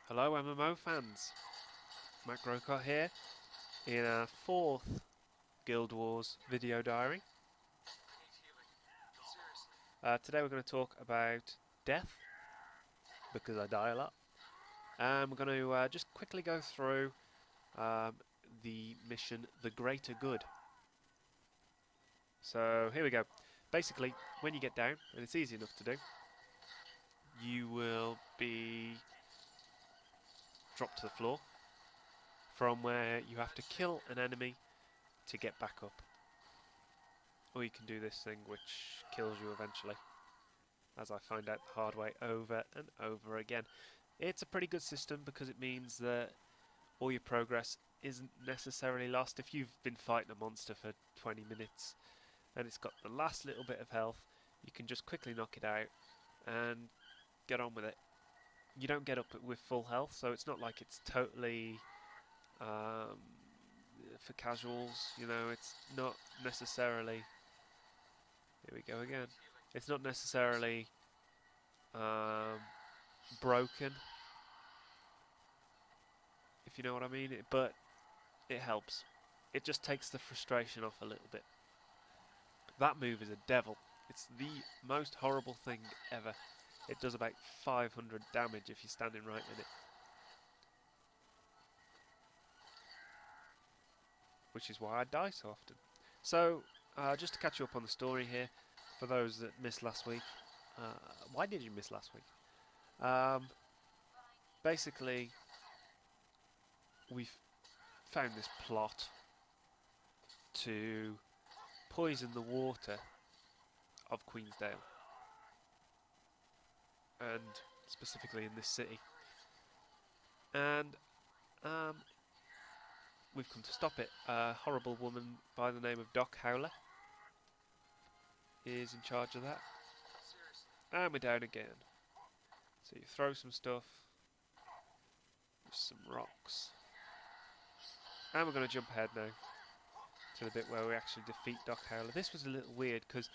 Hello MMO fans, Matt Grocott here in our fourth Guild Wars video diary. Today we're going to talk about death, because I die a lot. And we're going to just quickly go through the mission, The Greater Good. So here we go. Basically, when you get down, and it's easy enough to do, you will be dropped to the floor, from where you have to kill an enemy to get back up. Or you can do this thing which kills you eventually, as I find out the hard way over and over again. It's a pretty good system because it means that all your progress isn't necessarily lost. If you've been fighting a monster for 20 minutes and it's got the last little bit of health, you can just quickly knock it out and get on with it. You don't get up with full health, so it's not like it's totally for casuals, you know, it's not necessarily... Here we go again. It's not necessarily broken, if you know what I mean, but it helps. It just takes the frustration off a little bit. That move is a devil. It's the most horrible thing ever. It does about 500 damage if you're standing right in it. Which is why I die so often. So, just to catch you up on the story here, for those that missed last week. Why did you miss last week? Basically, we've found this plot to poison the water of Queensdale, and specifically in this city, and we've come to stop it. A horrible woman by the name of Doc Howler is in charge of that, and we're down again. So you throw some stuff, some rocks, and we're going to jump ahead now to the bit where we actually defeat Doc Howler. This was a little weird because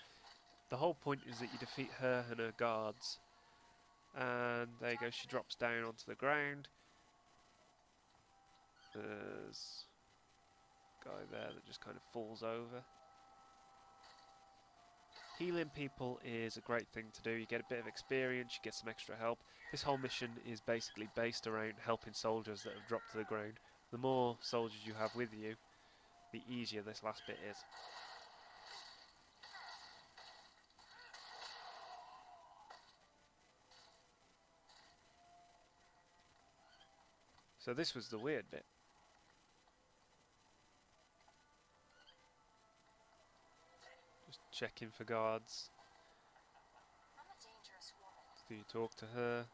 the whole point is that you defeat her and her guards, and there you go, she drops down onto the ground. There's a guy there that just kind of falls over. Healing people is a great thing to do. You get a bit of experience, you get some extra help. This whole mission is basically based around helping soldiers that have dropped to the ground. The more soldiers you have with you, the easier this last bit is. So this was the weird bit. Just checking for guards. Do you talk to her?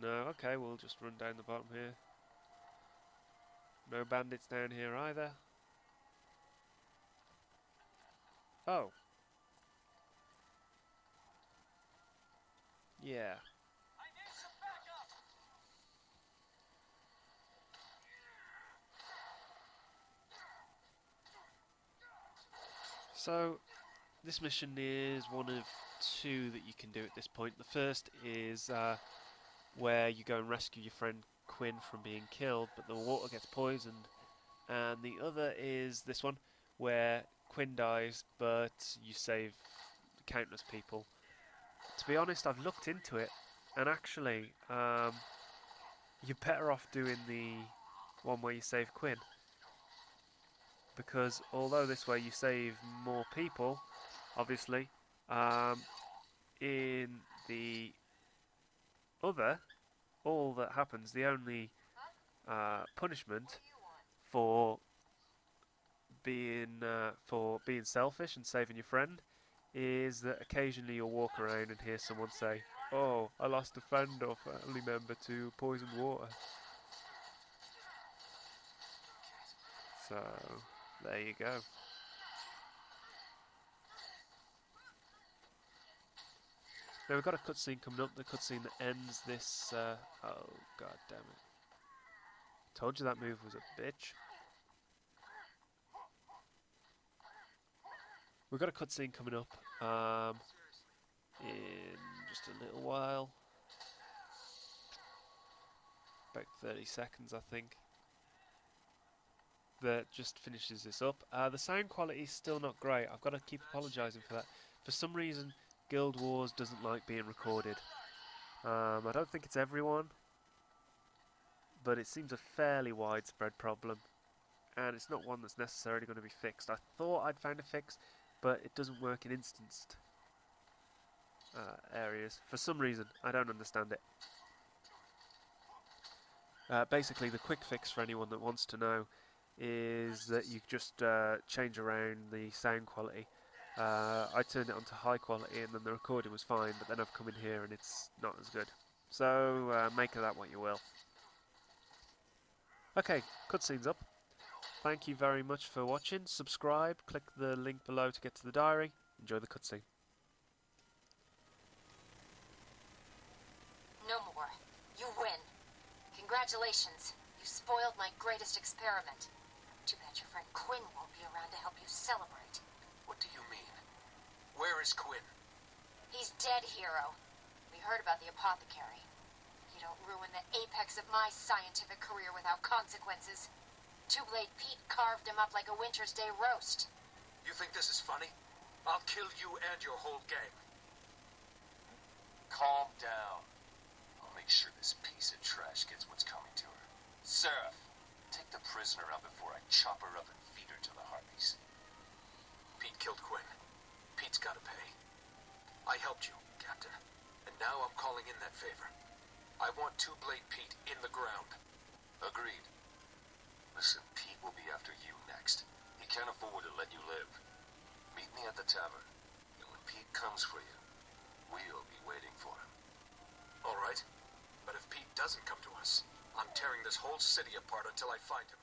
No, okay, we'll just run down the bottom here. No bandits down here either. Oh. Yeah. So, this mission is one of two that you can do at this point. The first is where you go and rescue your friend Quinn from being killed, but the water gets poisoned. And the other is this one, where Quinn dies, but you save countless people. To be honest, I've looked into it, and actually, you're better off doing the one where you save Quinn. Because although this way you save more people, obviously, in the other, all that happens, the only punishment for being selfish and saving your friend is that occasionally you'll walk around and hear someone say, "Oh, I lost a friend or family member to poisoned water." So there you go. Now we've got a cutscene coming up, the cutscene that ends this, oh god damn it. Told you that move was a bitch. We've got a cutscene coming up, in just a little while. about 30 seconds, I think. That just finishes this up. The sound quality is still not great. I've got to keep apologising for that. For some reason, Guild Wars doesn't like being recorded. I don't think it's everyone, but it seems a fairly widespread problem, and it's not one that's necessarily going to be fixed. I thought I'd found a fix, but it doesn't work in instanced areas. For some reason, I don't understand it. Basically, the quick fix for anyone that wants to know is that you just change around the sound quality. I turned it onto high quality and then the recording was fine, but then I've come in here and it's not as good. So make of that what you will. Okay, cutscene's up. Thank you very much for watching. Subscribe, click the link below to get to the diary. Enjoy the cutscene. No more. You win. Congratulations. You spoiled my greatest experiment. Too bad your friend Quinn won't be around to help you celebrate. What do you mean? Where is Quinn? He's dead, hero. We heard about the apothecary. You don't ruin the apex of my scientific career without consequences. Two-Blade Pete carved him up like a winter's day roast. You think this is funny? I'll kill you and your whole gang. Calm down. I'll make sure this piece of trash gets what's coming to her. Seraph, take the prisoner out before I chop her up and feed her to the harpies. Pete killed Quinn. Pete's gotta pay. I helped you, Captain. And now I'm calling in that favor. I want Two-Blade Pete in the ground. Agreed. Listen, Pete will be after you next. He can't afford to let you live. Meet me at the tavern. And when Pete comes for you, we'll be waiting for him. All right. But if Pete doesn't come to us, I'm tearing this whole city apart until I find him.